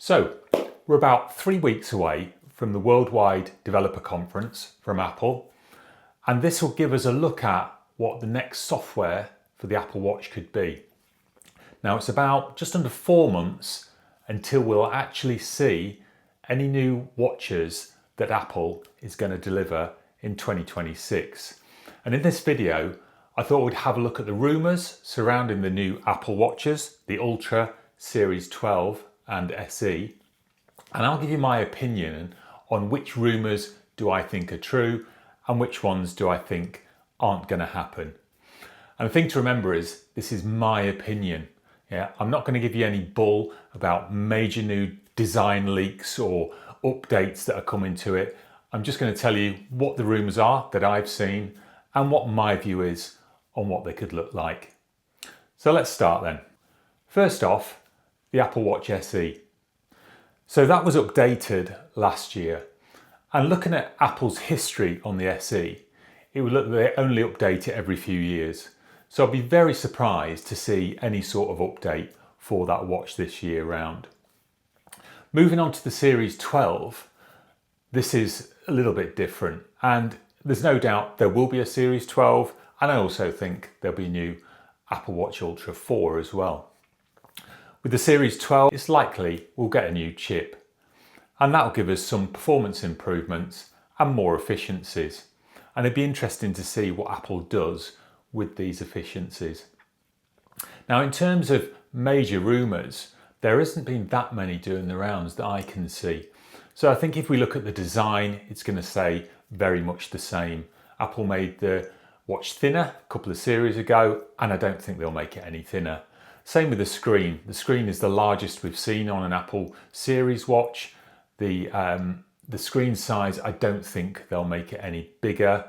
So, we're about 3 weeks away from the Worldwide Developer Conference from Apple, and this will give us a look at what the next software for the Apple Watch could be. Now, it's about just under 4 months until we'll actually see any new watches that Apple is going to deliver in 2026. And in this video, I thought we'd have a look at the rumours surrounding the new Apple Watches, the Ultra, Series 12 and SE, and I'll give you my opinion on which rumours do I think are true and which ones do I think aren't going to happen. And the thing to remember is this is my opinion. I'm not going to give you any bull about major new design leaks or updates that are coming to it. I'm just going to tell you what the rumours are that I've seen and what my view is on what they could look like. So let's start then. First off, the Apple Watch SE. So that was updated last year. And looking at Apple's history on the SE, it would look that they only update it every few years. So I'd be very surprised to see any sort of update for that watch this year round. Moving on to the Series 12, this is a little bit different. And there's no doubt there will be a Series 12, and I also think there'll be a new Apple Watch Ultra 4 as well. With the Series 12, it's likely we'll get a new chip, and that'll give us some performance improvements and more efficiencies. And it'd be interesting to see what Apple does with these efficiencies. Now, in terms of major rumours, there hasn't been that many doing the rounds that I can see. So I think if we look at the design, it's going to stay very much the same. Apple made the watch thinner a couple of series ago, and I don't think they'll make it any thinner. Same with the screen. The screen is the largest we've seen on an Apple Series watch. The screen size, I don't think they'll make it any bigger.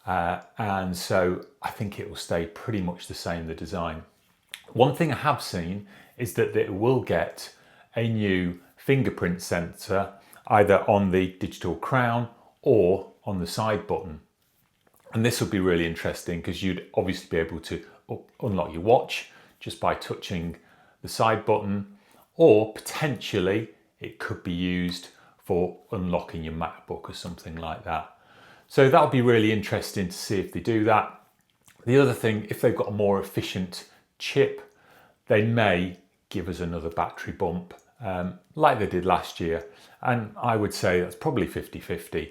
And so I think it will stay pretty much the same, the design. One thing I have seen is that it will get a new fingerprint sensor either on the digital crown or on the side button. And this will be really interesting because you'd obviously be able to unlock your watch just by touching the side button, or potentially it could be used for unlocking your MacBook or something like that. So that'll be really interesting to see if they do that. The other thing, if they've got a more efficient chip, they may give us another battery bump like they did last year. And I would say that's probably 50-50.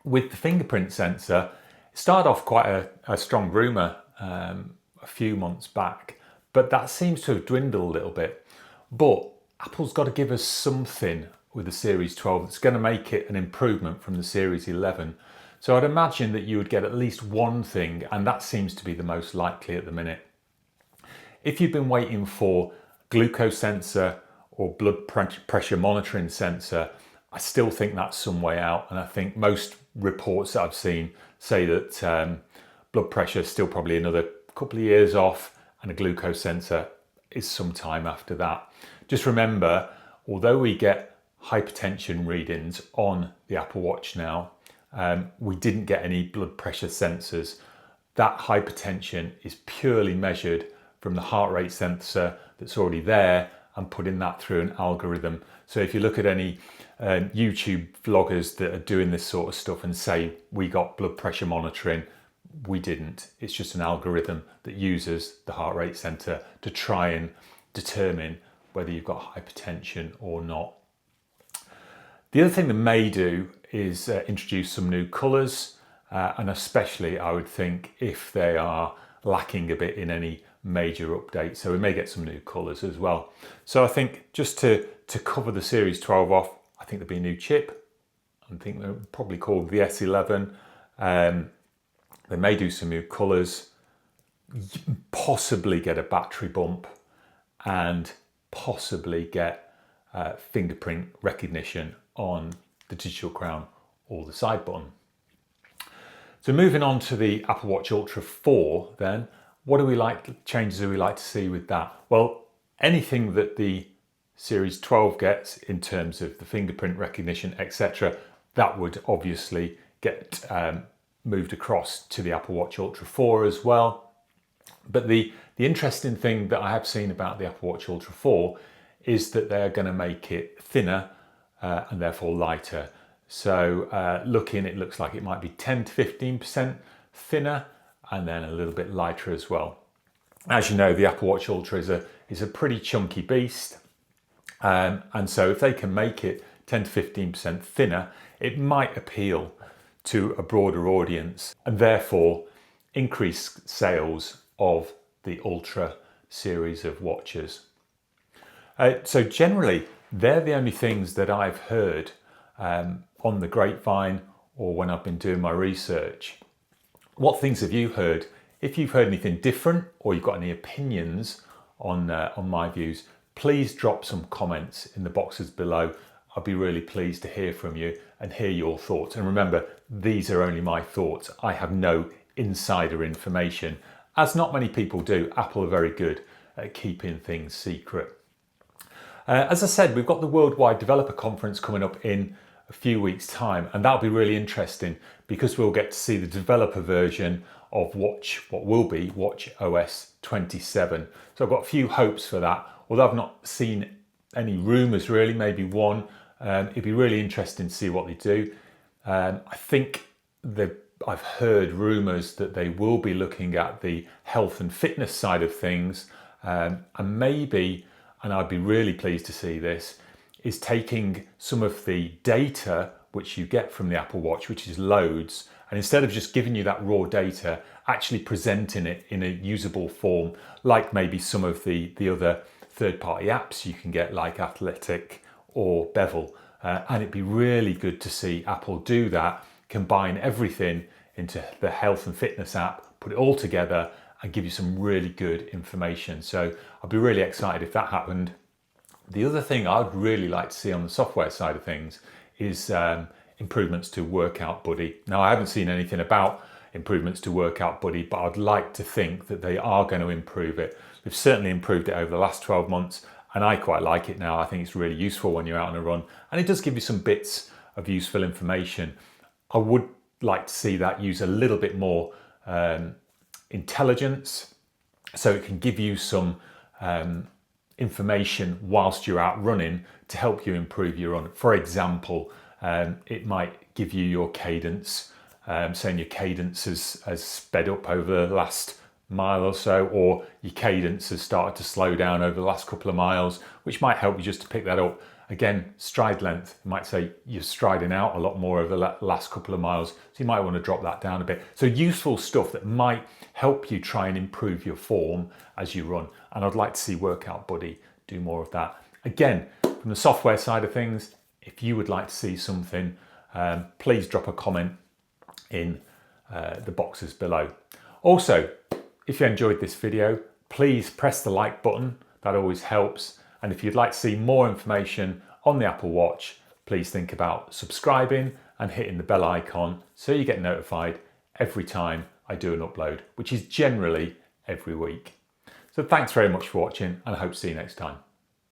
With the fingerprint sensor, it started off quite a strong rumour a few months back, but that seems to have dwindled a little bit. But Apple's got to give us something with the Series 12 that's going to make it an improvement from the Series 11. So I'd imagine that you would get at least one thing, and that seems to be the most likely at the minute. If you've been waiting for glucose sensor or blood pressure monitoring sensor, I still think that's some way out, and I think most reports that I've seen say that blood pressure is still probably another couple of years off, and a glucose sensor is some time after that. Just remember, although we get hypertension readings on the Apple Watch now, we didn't get any blood pressure sensors. That hypertension is purely measured from the heart rate sensor that's already there and putting that through an algorithm. So if you look at any YouTube vloggers that are doing this sort of stuff and say we got blood pressure monitoring, we didn't. It's just an algorithm that uses the heart rate sensor to try and determine whether you've got hypertension or not. The other thing they may do is introduce some new colours, and especially I would think if they are lacking a bit in any major updates. So we may get some new colours as well. So I think just to cover the Series 12 off, I think there'll be a new chip. I think they're probably called the S11. They may do some new colours, possibly get a battery bump, and possibly get fingerprint recognition on the digital crown or the side button. So moving on to the Apple Watch Ultra 4 then, what changes do we like to see with that? Well, anything that the Series 12 gets in terms of the fingerprint recognition, etc., that would obviously get moved across to the Apple Watch Ultra 4 as well. But the interesting thing that I have seen about the Apple Watch Ultra 4 is that they're going to make it thinner and therefore lighter. So it looks like it might be 10 to 15% thinner and then a little bit lighter as well. As you know, the Apple Watch Ultra is a pretty chunky beast. And so if they can make it 10 to 15% thinner, it might appeal to a broader audience and therefore increase sales of the Ultra series of watches. So generally, they're the only things that I've heard on the grapevine or when I've been doing my research. What things have you heard? If you've heard anything different or you've got any opinions on my views, please drop some comments in the boxes below. I'll be really pleased to hear from you and hear your thoughts. And remember, these are only my thoughts. I have no insider information. As not many people do, Apple are very good at keeping things secret. As I said, we've got the Worldwide Developer Conference coming up in a few weeks' time, and that'll be really interesting because we'll get to see the developer version of what will be Watch OS 27. So I've got a few hopes for that, although I've not seen any rumours really, maybe one. It'd be really interesting to see what they do. I think I've heard rumours that they will be looking at the health and fitness side of things, and maybe, and I'd be really pleased to see this, is taking some of the data which you get from the Apple Watch, which is loads, and instead of just giving you that raw data, actually presenting it in a usable form, like maybe some of the other third-party apps you can get, like Athletic or Bevel. And it'd be really good to see Apple do that, combine everything into the health and fitness app, put it all together and give you some really good information. So I'd be really excited if that happened. The other thing I'd really like to see on the software side of things is improvements to Workout Buddy. Now, I haven't seen anything about improvements to Workout Buddy, but I'd like to think that they are going to improve it. They've certainly improved it over the last 12 months, and I quite like it now. I think it's really useful when you're out on a run, and it does give you some bits of useful information. I would like to see that use a little bit more intelligence, so it can give you some information whilst you're out running to help you improve your run. For example, it might give you your cadence, saying your cadence has sped up over the last mile or so, or your cadence has started to slow down over the last couple of miles, which might help you just to pick that up. Again, stride length, it might say you're striding out a lot more over the last couple of miles, so you might want to drop that down a bit. So useful stuff that might help you try and improve your form as you run. And I'd like to see Workout Buddy do more of that. Again, from the software side of things, if you would like to see something, please drop a comment in the boxes below. Also, if you enjoyed this video, please press the like button. That always helps. And if you'd like to see more information on the Apple Watch, please think about subscribing and hitting the bell icon so you get notified every time I do an upload, which is generally every week. So thanks very much for watching, and I hope to see you next time.